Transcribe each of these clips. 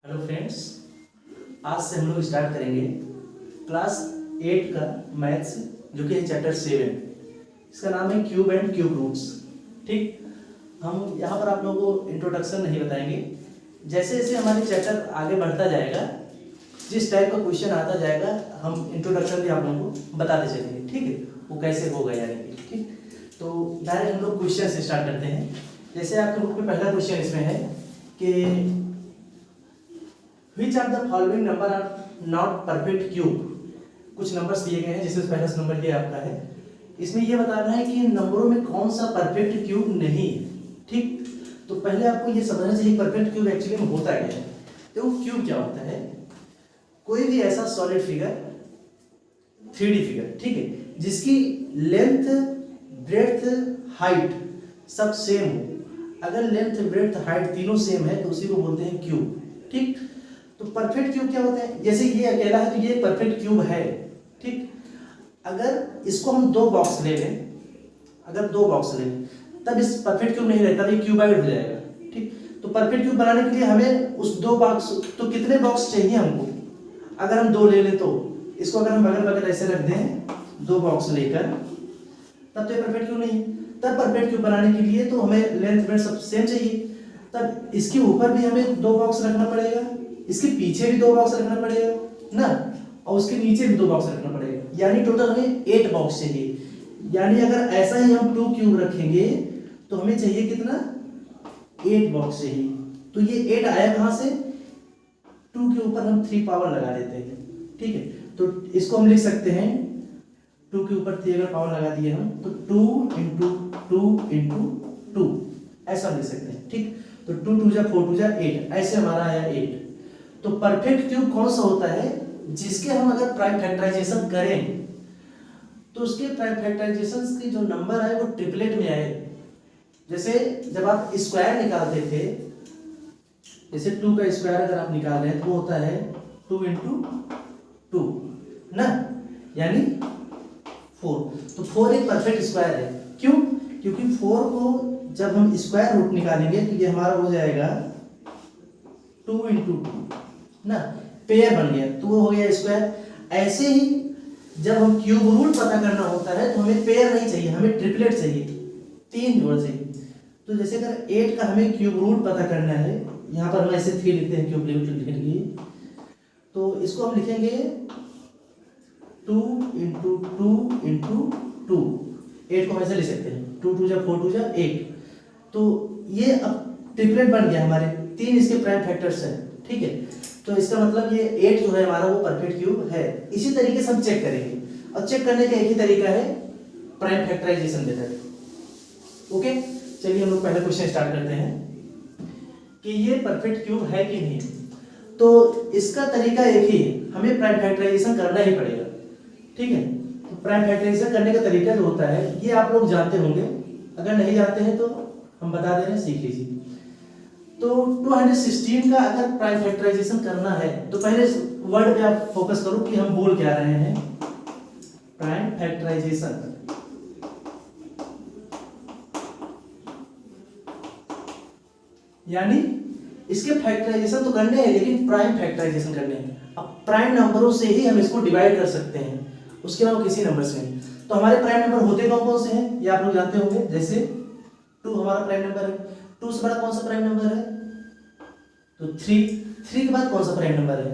Hello friends, आज से हम लोग स्टार्ट करेंगे क्लास 8 का मैथ्स जो कि है चैप्टर 7। इसका नाम है क्यूब एंड क्यूब रूट्स। ठीक, हम यहाँ पर आप लोगों को इंट्रोडक्शन नहीं बताएंगे। जैसे जैसे हमारे चैप्टर आगे बढ़ता जाएगा, जिस टाइप का क्वेश्चन आता जाएगा, हम इंट्रोडक्शन भी आप लोगों को बताते चलेंगे। ठीक है, वो कैसे होगा यानी कि। ठीक, तो डायरेक्ट हम लोग क्वेश्चन से स्टार्ट करते हैं। जैसे आपके बुक में पहला क्वेश्चन इसमें है कि Which are the following number are not perfect cube? कुछ नंबर्स दिए गए हैं, जिसमें पहला नंबर ये आपका है। इसमें ये बताना है कि नंबरों में कौन सा परफेक्ट क्यूब नहीं है। ठीक, तो पहले आपको ये समझना चाहिए परफेक्ट क्यूब एक्चुअली में होता क्या है। तो क्यूब क्या होता है? कोई भी ऐसा सॉलिड फिगर, 3D फिगर, ठीक है, जिसकी लेंथ, ब्रेड्थ, हाइट सब सेम हो। अगर लेंथ, ब्रेड्थ, हाइट तीनों सेम है तो उसी को बोलते हैं क्यूब। ठीक, तो परफेक्ट क्यूब क्या होता है? जैसे ये अकेला है तो ये परफेक्ट क्यूब है। ठीक, अगर इसको हम दो बॉक्स ले लें, अगर दो बॉक्स ले लें तब इस परफेक्ट क्यूब नहीं रहता, ये क्यूबाइड हो जाएगा। ठीक, तो परफेक्ट क्यूब बनाने के लिए हमें उस दो बॉक्स, तो कितने बॉक्स चाहिए हमको? अगर हम दो ले लें तो इसको अगर हम बगल बगल ऐसे रख दें, दो बॉक्स लेकर, तब तो ये परफेक्ट क्यूब नहीं है। तब परफेक्ट क्यूब बनाने के लिए तो हमें लेंथ ब्रेड्थ सब सेम चाहिए। तब इसके ऊपर भी हमें दो बॉक्स रखना पड़ेगा, इसके पीछे भी दो बॉक्स रखना पड़ेगा ना, और उसके नीचे भी दो बॉक्स रखना पड़ेगा, यानी टोटल हमें 8 बॉक्स चाहिए। यानी अगर ऐसा ही हम 2 क्यूब रखेंगे तो हमें चाहिए कितना? 8 बॉक्स चाहिए। तो ये 8 आया कहां से? 2 के ऊपर हम 3 पावर लगा देते हैं। ठीक है, तो इसको हम लिख सकते हैं 2 के ऊपर 3 अगर पावर लगा दिए हम तो 2 इंटू 2 इंटू 2 ऐसा लिख सकते हैं। ठीक, तो 2 2 जा 4 2 जा 8, ऐसे हमारा आया 8। तो परफेक्ट क्यूब कौन सा होता है? जिसके हम अगर प्राइम फैक्टराइजेशन करें तो उसके प्राइम फैक्टराइजेशन की जो नंबर है वो ट्रिपलेट में आए। जैसे जब आप स्क्वायर निकालते थे, जैसे 2 का स्क्वायर अगर आप निकाल रहे हैं तो वो होता है 2 इंटू 2 ना, यानी 4। तो 4 एक परफेक्ट स्क्वायर है। क्यों? क्योंकि 4 को जब हम स्क्वायर रूट निकालेंगे तो ये हमारा हो जाएगा 2 इंटू 2 ना, पेयर बन गया तो वो हो गया स्क्वायर। ऐसे ही जब हम क्यूब रूट पता करना होता है तो हमें पेयर नहीं चाहिए, हमें ट्रिपलेट चाहिए, 3 जोड़ चाहिए। तो जैसे अगर 8 का हमें क्यूब रूट पता करना है, यहाँ पर हम ऐसे 3 लिखते हैं क्यूब रूट लिखने के लिए, तो इसको हम लिखेंगे 2 इंटू 2 इंटू 2। 8 को हम ऐसे लिख सकते हैं 2 2 जा 4 2 जा 8। तो ये अब ट्रिपलेट बन गया, हमारे 3 इसके प्राइम फैक्टर्स हैं। ठीक है, तो इसका मतलब ये 8 जो है हमारा वो परफेक्ट क्यूब है। इसी तरीके से हम चेक करेंगे, और चेक करने का एक ही तरीका है, प्राइम फैक्टराइजेशन मेथड। ओके, चलिए हम लोग पहला क्वेश्चन स्टार्ट करते हैं कि ये परफेक्ट क्यूब है कि नहीं। तो इसका तरीका एक ही है, हमें प्राइम फैक्टराइजेशन करना ही पड़ेगा। ठीक है, तो प्राइम फैक्टराइजेशन करने का तरीका जो होता है ये आप लोग जानते होंगे, अगर नहीं जानते हैं तो हम बता दे रहे हैं, सीख लीजिए। तो 216 का अगर प्राइम फैक्टराइजेशन करना है तो पहले वर्ड पे आप फोकस करो कि हम बोल क्या रहे हैं। प्राइम फैक्टराइजेशन, यानी इसके फैक्टराइजेशन तो करने हैं लेकिन प्राइम फैक्टराइजेशन करने हैं। अब प्राइम नंबरों से ही हम इसको डिवाइड कर सकते हैं, उसके अलावा किसी नंबर से नहीं। तो हमारे प्राइम नंबर होते कौन कौन से हैं ये आप लोग जानते होंगे। जैसे 2 हमारा प्राइम नंबर है, 2 से बड़ा कौन सा प्राइम नंबर है? तो 3 के बाद कौन सा प्राइम नंबर है?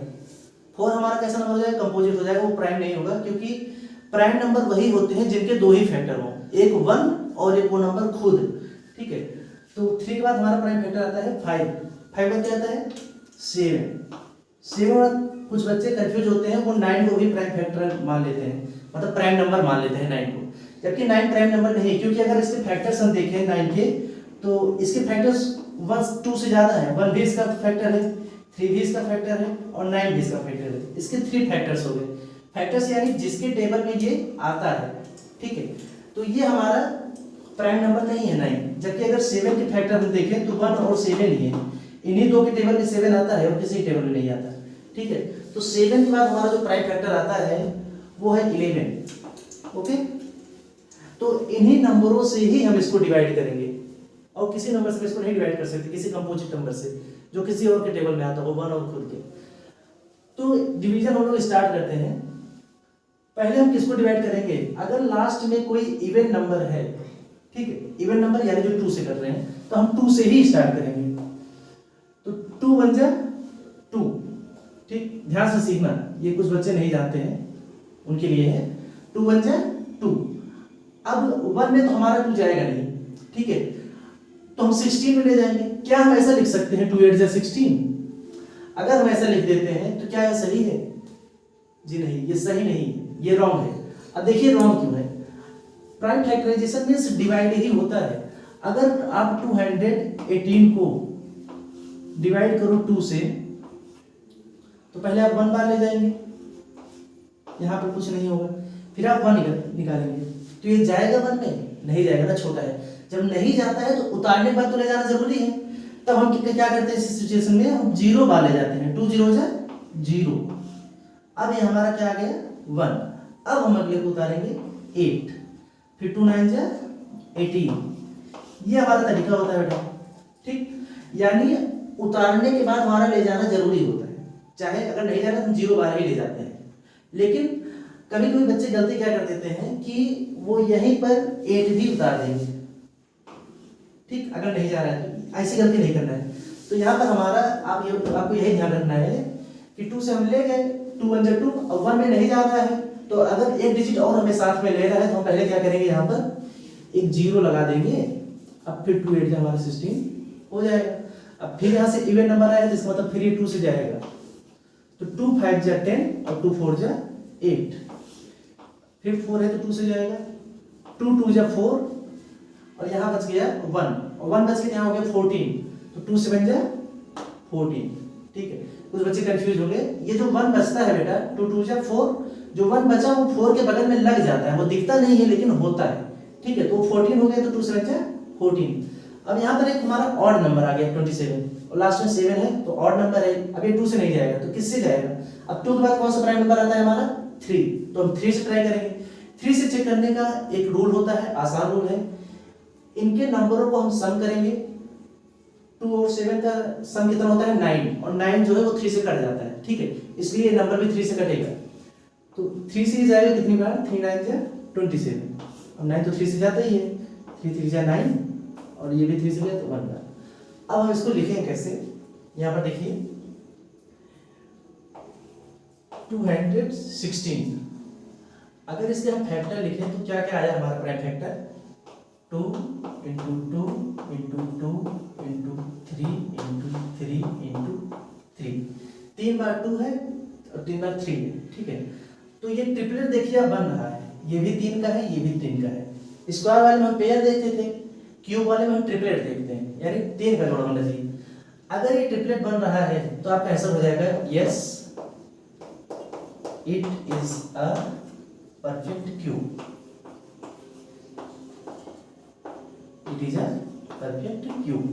4 हमारा कैसा नंबर हो जाएगा? कंपोजिट हो जाएगा, वो प्राइम नहीं होगा, क्योंकि प्राइम नंबर वही होते हैं जिनके 2 ही फैक्टर हों, एक 1 और एक वो नंबर खुद। ठीक है, तो 3 के बाद हमारा प्राइम फैक्टर आता है 5 का क्या आता है? 7 कुछ बच्चे कंफ्यूज होते हैं, वो 9 को भी प्राइम फैक्टर मान लेते हैं, मतलब प्राइम नंबर मान लेते हैं 9 को, जबकि 9 प्राइम नंबर नहीं है। क्योंकि अगर इसके फैक्टर्स हम देखें 9 के, तो इसके फैक्टर्स 1 2 से ज्यादा है। 1 भी इसका फैक्टर है, 3 भी इसका फैक्टर है, और 9 भी इसका फैक्टर है। इसके 3 फैक्टर्स हो गए। फैक्टर्स यानी जिसके टेबल में ये आता है। ठीक है, तो ये हमारा प्राइम नंबर नहीं है 9। जबकि अगर 7 के फैक्टर हम देखें तो 1 और 7 ही है, इन्हीं 2 के टेबल में 7 आता है और किसी टेबल में नहीं आता। ठीक है, तो 7 के बाद हमारा जो प्राइम फैक्टर आता है वो है 11। ओके, तो इन्हीं नंबरों से ही हम इसको डिवाइड करेंगे, और किसी नंबर से इसको नहीं डिवाइड कर सकते, किसी कंपोजिट नंबर से। जो किसी और के टेबल में आता हो, 1 और खुद के। तो डिवीजन हम लोग स्टार्ट करते हैं। पहले हम किसको डिवाइड करेंगे, अगर लास्ट में कोई इवन नंबर है, ठीक है, इवन नंबर यानी जो 2 से कर रहे हैं, तो हम 2 से ही स्टार्ट करेंगे। तो 2 1 जा 2, ठीक, ध्यान से सीखना, ये कुछ बच्चे नहीं जानते हैं उनके लिए है। 2 1 जा 2। अब 1 में तो हमारा 2 जाएगा नहीं, ठीक है, तो हम 16 में ले जाएंगे। क्या हम ऐसा लिख सकते हैं 2 8 जा 16? अगर हम ऐसा लिख देते हैं तो क्या यह सही है? जी नहीं, ये सही नहीं, ये रॉन्ग है। अब देखिए रॉन्ग क्यों है। प्राइम फैक्टराइजेशन मींस डिवाइड ही होता है। अगर आप 218 को डिवाइड करो 2 से, तो पहले आप 1 बार ले जाएंगे, यहां पर कुछ नहीं होगा, फिर आप 1 निकालेंगे, तो ये जाएगा 1 में? नहीं जाएगा ना, छोटा है। जब नहीं जाता है तो उतारने के बाद तो ले जाना जरूरी है। तब हम क्या करते हैं इस सिचुएशन में, हम 0 बार ले जाते हैं। 2 0 जा 0। अब ये हमारा क्या आ गया 1। अब हम अगले को उतारेंगे 8, फिर 2 9 जा 18। ये हमारा तरीका होता है बेटा, ठीक, यानी उतारने के बाद हमारा ले जाना जरूरी होता है। चाहे अगर नहीं जाना तो हम 0 बार ही ले जाते हैं। लेकिन कभी कभी बच्चे गलती क्या कर देते हैं कि वो यहीं पर 8 भी उतार देंगे, ठीक, अगर नहीं जा रहा है तो ऐसी गलती नहीं करना है। तो यहाँ पर हमारा आपको यही ध्यान रखना है कि 2 से हम ले गए, 2 1 जा 2, अब 1 में नहीं जा रहा है, तो अगर एक डिजिट और हमें साथ में ले रहा है तो हम पहले क्या करेंगे, यहाँ पर एक 0 लगा देंगे। अब फिर 2 8 जा हमारा 16 हो जाएगा। अब फिर यहाँ से इवन नंबर आएगा, तो इसका मतलब फिर ये 2 से जाएगा, तो 2 5 जा 10 और 2 4 जा 8, फिर 4 है तो 2 से जाएगा, 2 2 जा 4 और यहाँ बच गया 1, और 1 बच के यहाँ हो गया 14, तो 2 7 जा 14, ठीक है। कुछ बच्चे कंफ्यूज हो गए। ये जो 1 बचता है बेटा 2 2 जा 4, जो 1 बचा वो 4 के बगल में लग जाता है, वो दिखता नहीं है लेकिन होता है, ठीक है। तो 14 हो गया, तो 2 7 जा 14। अब यहाँ पर एक हमारा ऑड नंबर आ गया 27, और लास्ट में 7 है तो ऑड नंबर है। अब ये 2 से नहीं जाएगा तो किससे जाएगा? अब 2 के बाद कौन सा प्राइम नंबर आता है हमारा 3, तो हम 3 से ट्राई करेंगे। 3 से चेक करने का एक रूल होता है, आसान रूल है, इनके नंबरों को हम सम करेंगे। 2 और 7 का सम कितना होता है 9, और 9 जो है वो 3 से कट जाता है, ठीक है, इसलिए नंबर भी 3 से कटेगा। तो 3 से ही जाएगा कितनी बार, 3 9 जा 27, और 9 तो 3 से जाता ही है, 3 3 जा 9, और ये भी 3 से गया तो 1 बार। अब हम इसको लिखेंगे कैसे, यहाँ पर देखिए 216। अगर इसके हम फैक्टर लिखें तो क्या क्या आया हमारा prime factor, 2 into 2 into 2 into 3 into 3 into 3, 3 बार 2 है और 3 बार 3 है, ठीक है। तो ये ट्रिपलेट देखिए अब बन रहा है, ये भी 3 का है, ये भी 3 का है। स्क्वायर वाले में हम पेयर देखते थे, क्यूब वाले में हम ट्रिपलेट देखते हैं, यानी 3 का जोड़ा होना चाहिए। अगर ये ट्रिपलेट बन रहा है तो आपका आंसर हो जाएगा yes, it is a perfect cube, it is a perfect cube.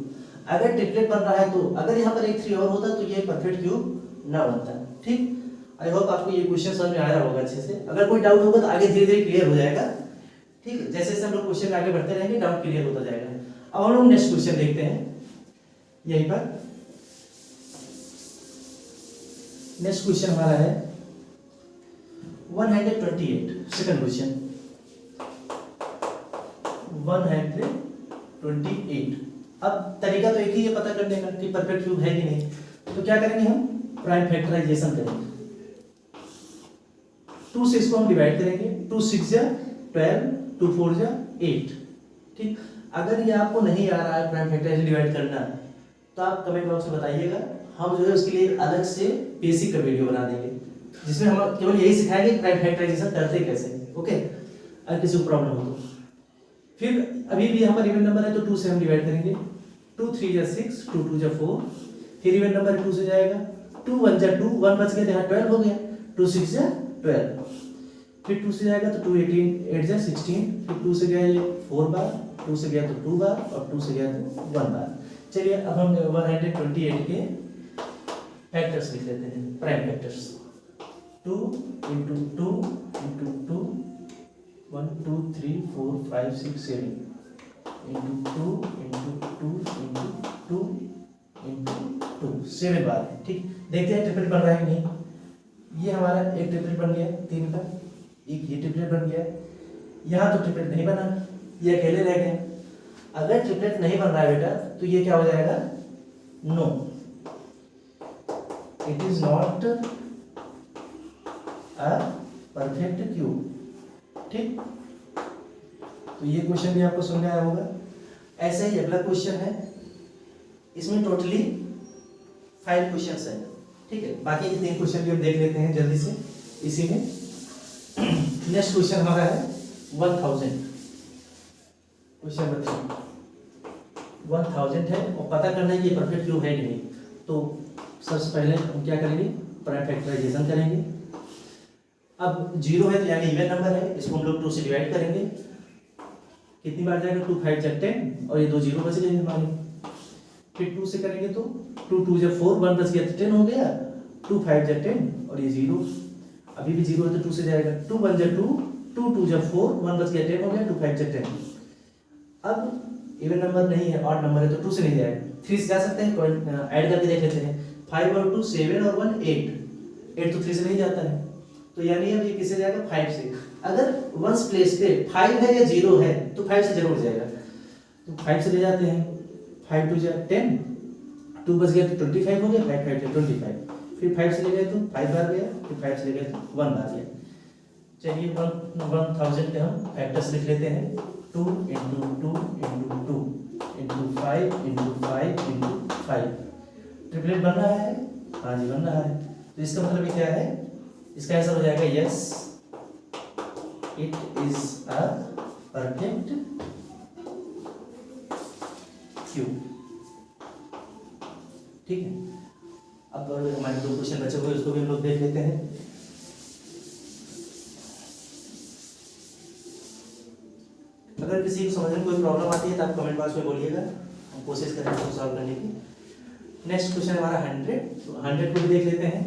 अगर ट्रिपलेट बन रहा है तो, अगर यहाँ पर एक 3 और होता तो ये परफेक्ट क्यूब ना बनता, ठीक। आई होप आपको ये क्वेश्चन समझ में आया होगा अच्छे से। अगर कोई डाउट होगा तो आगे धीरे धीरे क्लियर हो जाएगा, ठीक है। जैसे जैसे हम लोग क्वेश्चन में आगे बढ़ते रहेंगे डाउट क्लियर होता जाएगा। अब हम लोग नेक्स्ट क्वेश्चन देखते हैं, यहीं पर नेक्स्ट क्वेश्चन हमारा है 128, सेकंड क्वेश्चन 128। अब तरीका तो एक ही है पता करने का कि परफेक्ट क्यूब है कि नहीं। तो क्या करेंगे हम, प्राइम फैक्टराइजेशन करेंगे। 2 से इसको हम डिवाइड करेंगे, 2 6 जा 12, 2 4 जा 8, ठीक। अगर ये आपको नहीं आ रहा है प्राइम फैक्टराइजेशन डिवाइड करना, तो आप कमेंट बॉक्स में बताइएगा, हम जो है उसके लिए अलग से बेसिक का वीडियो बना देंगे, जिसमें हम केवल यही सिखाएंगे प्राइम फैक्टराइजेशन करते कैसे, ओके। अगर किसी को प्रॉब्लम हो तो फिर अभी भी यहाँ पर इवन नंबर है तो 2 से हम डिवाइड करेंगे, 2 3 जा 6, 2 2 जा 4, फिर इवन नंबर 2 से जाएगा, 2 1 जा 2, 1 बच गया तो यहाँ 12 हो गया, 2 6 जा 12, फिर 2 से जाएगा तो 2 18 8 जा 16, फिर 2 से गया ये 4 बार, 2 से गया तो 2 बार, और 2 से गया तो 1 बार। चलिए अब हम 128 के फैक्टर्स लिख लेते हैं, prime factors. 2 into 2 into 2, 1 2 3 4 5 6 7 into 2 into 2 into 2 into 2 7 बार है। ठीक, देखते हैं ट्रिपलेट बन रहा है नहीं। ये हमारा एक ट्रिपलेट बन गया 3 का, एक ये ट्रिपलेट बन गया। यहाँ तो ट्रिपलेट नहीं बना, ये अकेले रह गए। अगर ट्रिपलेट नहीं बन रहा है बेटा तो ये क्या हो जाएगा, no, it is not a perfect cube. ठीक, तो ये क्वेश्चन भी आपको समझ में आया होगा। ऐसे ही अगला क्वेश्चन है, इसमें टोटली 5 क्वेश्चंस है। ठीक है, बाकी के 3 क्वेश्चन भी हम देख लेते हैं जल्दी से इसी में। नेक्स्ट क्वेश्चन हमारा है 1000, क्वेश्चन नंबर 3 1000 है और पता करना है कि परफेक्ट क्यूब है कि नहीं। तो सबसे पहले हम क्या करेंगे, प्राइम फैक्टराइजेशन करेंगे। अब 0 है तो यानी इवन नंबर है, इसको हम लोग 2 से डिवाइड करेंगे। कितनी बार जाएगा, 2 5 10 और ये 2 0 बच गए हमारे। फिर 2 से करेंगे तो 2 2 जा 4, 1 बच गया तो 10 हो गया। 2 5 जा 10 और ये 0, अभी भी 0 है तो 2 से जाएगा। 2 1 जा 2, 2 2 जा 4, 1 बच गया 10 हो गया। 2 5 जा 10। अब इवन नंबर नहीं है, ऑड नंबर है तो 2 से नहीं जाएगा। 3 से जा सकते हैं, ऐड करके देख लेते हैं। 5 और 2 7 और 1 8, 8 तो 3 से नहीं जाता है, तो यानी अब ये किससे जाएगा, 5 से। अगर वंस प्लेस पे 5 है या 0 है तो 5 से जरूर जाएगा, तो 5 से ले जाते हैं। 5 2 जा 10, 2 बच गया तो 25 हो गया। 5 5 जा 25, फिर 5 से ले गए तो 5 बार गया, फिर 5 से ले गए तो 1 बार गया। चलिए 1000 के हम फैक्टर्स लिख लेते हैं। 2 × 2 × 2 × 5 × 5 × 5। ट्रिपलेट बन रहा है, हाँ जी बन रहा है। तो इसका मतलब ये क्या है, इसका आंसर हो जाएगा yes, it is a perfect cube. ठीक है, अब हमारे 2 क्वेश्चन बचे हुए उसको भी हम लोग देख लेते हैं। अगर किसी को समझने में कोई प्रॉब्लम आती है तो आप कमेंट बॉक्स में बोलिएगा, हम कोशिश करेंगे उसको सॉल्व करने की। नेक्स्ट क्वेश्चन हमारा 100, तो 100 को भी देख लेते हैं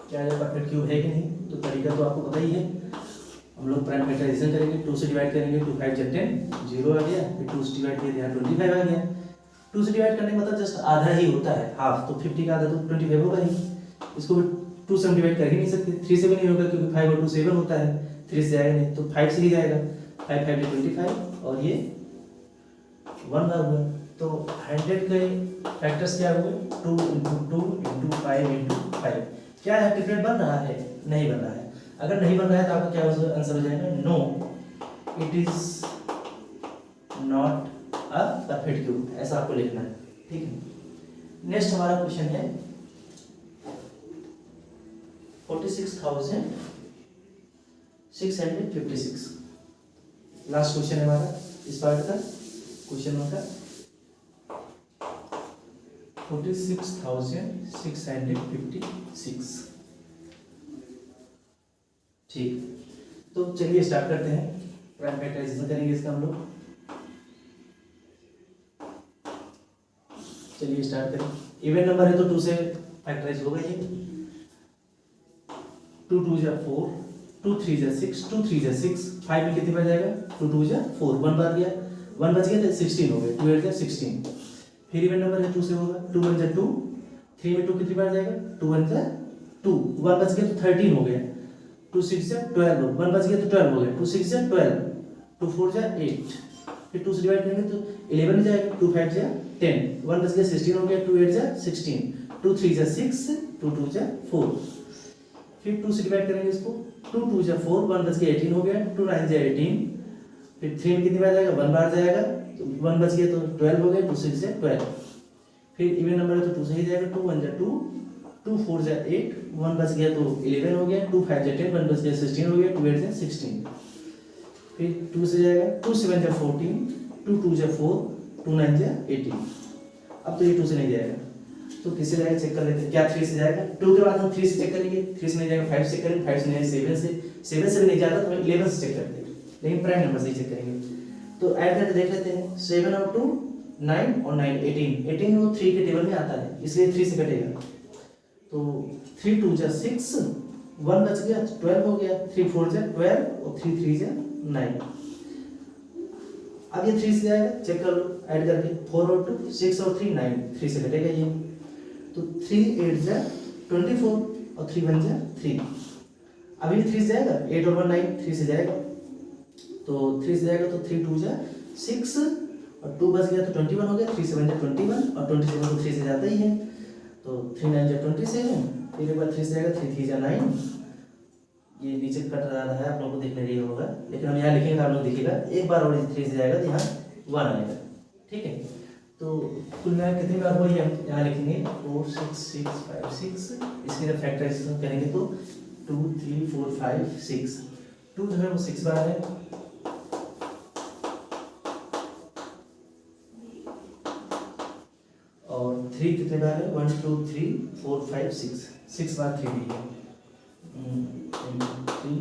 क्या ये परफेक्ट क्यूब है कि नहीं। तो तरीका तो आपको पता ही है, हम लोग प्राइम फैक्टराइजेशन करेंगे। 2 से डिवाइड करेंगे, 2 5 जा 10, 0 आ गया। फिर 2 से डिवाइड किया, यहाँ 25 आ गया। 2 से डिवाइड करने का मतलब जस्ट आधा ही होता है, हाफ। तो 50 का आधा तो 25 होगा ही। इसको भी 2 से हम डिवाइड कर ही नहीं सकते, 3 से भी नहीं होगा क्योंकि 5 और 2 7 होता है, 3 से जाएगा नहीं, तो 5 से ही जाएगा। 5 5 जा 25 और ये 1 बार हुआ। तो 100 के फैक्टर्स क्या हुए, 2 × 2 × 5 × 5। क्या है, ट्रिपलेट बन रहा है, नहीं बन रहा है। अगर नहीं बन रहा है तो आपका क्या आंसर हो जाएगा, no, it is not a perfect cube, ऐसा आपको लिखना है। ठीक है, नेक्स्ट हमारा क्वेश्चन है 46,656। लास्ट क्वेश्चन है हमारा इस पार्ट का, क्वेश्चन नंबर 46,656। ठीक, तो चलिए स्टार्ट करते हैं। प्राइम फैक्टराइजेशन करेंगे इसका हम लोग। चलिए स्टार्ट करें। इवन नंबर है तो 2 से फैक्टराइज होगा ये। 2 2 जा 4, 2 3 जा 6, 2 3 जा 6। 5 में कितनी बार जाएगा, 2 2 जा 4, 1 बार गया, 1 बच गया तो 16 हो गए। 2 8 जा 16। फिर इवन नंबर है 2 से होगा, 2 1 जा 2, 3 में 2 कितनी बार जाएगा, 2 1 जा 2, 1 बच गया तो 13 हो गया। 2 6 जा 12, 1 बच गया तो 12 हो गया। 2 6 जा 12, 2 4 जा 8। फिर 2 से डिवाइड करेंगे तो 11 में जाएगा। 2 5 जा 10, 1 बच गया 16 हो गया। 2 8 जा 16, 2 3 जा 6, 2 2 जा 4। फिर 2 से डिवाइड करेंगे इसको, 2 2 जा 4, 1 बच गया 18 हो गया। 2 9 जा 18। फिर 3 में कितनी बार जाएगा, 1 बार जाएगा, तो 1 बच गया तो 12 हो गया। 2 6 जा 12। फिर इवन नंबर है तो 2 से ही जाएगा। 2 1 जा 2, 2 4 जा 8, 1 बच गया तो 11 हो गया। 2 5 जा 10, 1 बच गया 16 हो गया। 2 8 जा 16। फिर 2 से जाएगा, 2 7 जा 14, 2 2 जा 4, 2 9 जा 18। अब तो ये 2 से नहीं जाएगा, तो किससे जाएगा चेक कर लेते हैं। क्या 3 से जाएगा, 2 के बाद हम 3 से चेक करेंगे। 3 से नहीं जाएगा, 5 से करेंगे, 5 से नहीं, 7 से भी नहीं जाता तो हम 11 से चेक करते हैं, लेकिन प्राइम नंबर से ही चेक करेंगे। तो ऐड करके देख लेते हैं। 7 और 2 9 और 9 18 वो 3 के टेबल में आता है, इसलिए 3 से कटेगा। तो 3 2 जा 6, 1 बच गया 12 हो गया। 3 4 जा 12 और 3 3 जा 9। अब ये 3 से जाएगा, चेक कर लो ऐड करके, 4 और 2 6 और 3 9, 3 से घटेगा ये, तो 3 8 जा 24 और 3 1 जा 3। अभी 3 से जाएगा, 8 और 1 9, 3 से जाएगा, तो 3 से जाएगा तो 3 2 जा 6 और 2 बच गया तो 21 हो गया, 3 7 जा 21 और 27 तो 3 से जाता ही है, तो 3 9 जा 27, फिर एक बार 3 से जाएगा, 3 3 जा 9, ये नीचे कट रहा है आप लोगों को देखने नहीं होगा, लेकिन हम यहाँ लिखेंगे आप लोग दिखेगा, एक बार और 3 से जाएगा तो यहाँ 1 आएगा, ठीक है। तो कुल मिला कितनी बार हुई है हम यहाँ लिखेंगे 4 6 6 5 6, इसके जब फैक्टराइजेशन करेंगे तो 2 3 4 5 6, 2 जो है वो 6 बार है, और 3 कितने बार है 1 2 3 4 5 6, 6 बार 3 भी है, 3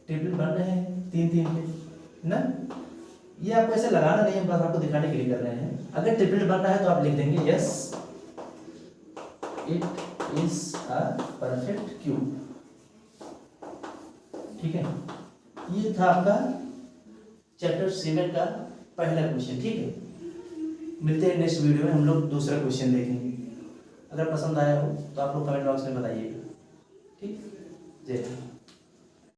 टेबल बन रहे हैं 3 3 पे ना, ये आपको ऐसे लगाना नहीं है, बस आपको दिखाने के लिए कर रहे हैं। अगर ट्रिपल बन रहा है तो आप लिख देंगे yes it is a perfect cube, ठीक है। ये था आपका चैप्टर 7 का पहला क्वेश्चन, ठीक है। मिलते हैं नेक्स्ट वीडियो में, हम लोग दूसरा क्वेश्चन देखेंगे। अगर पसंद आया हो तो आप लोग कमेंट बॉक्स में बताइएगा, ठीक। जय हिंद।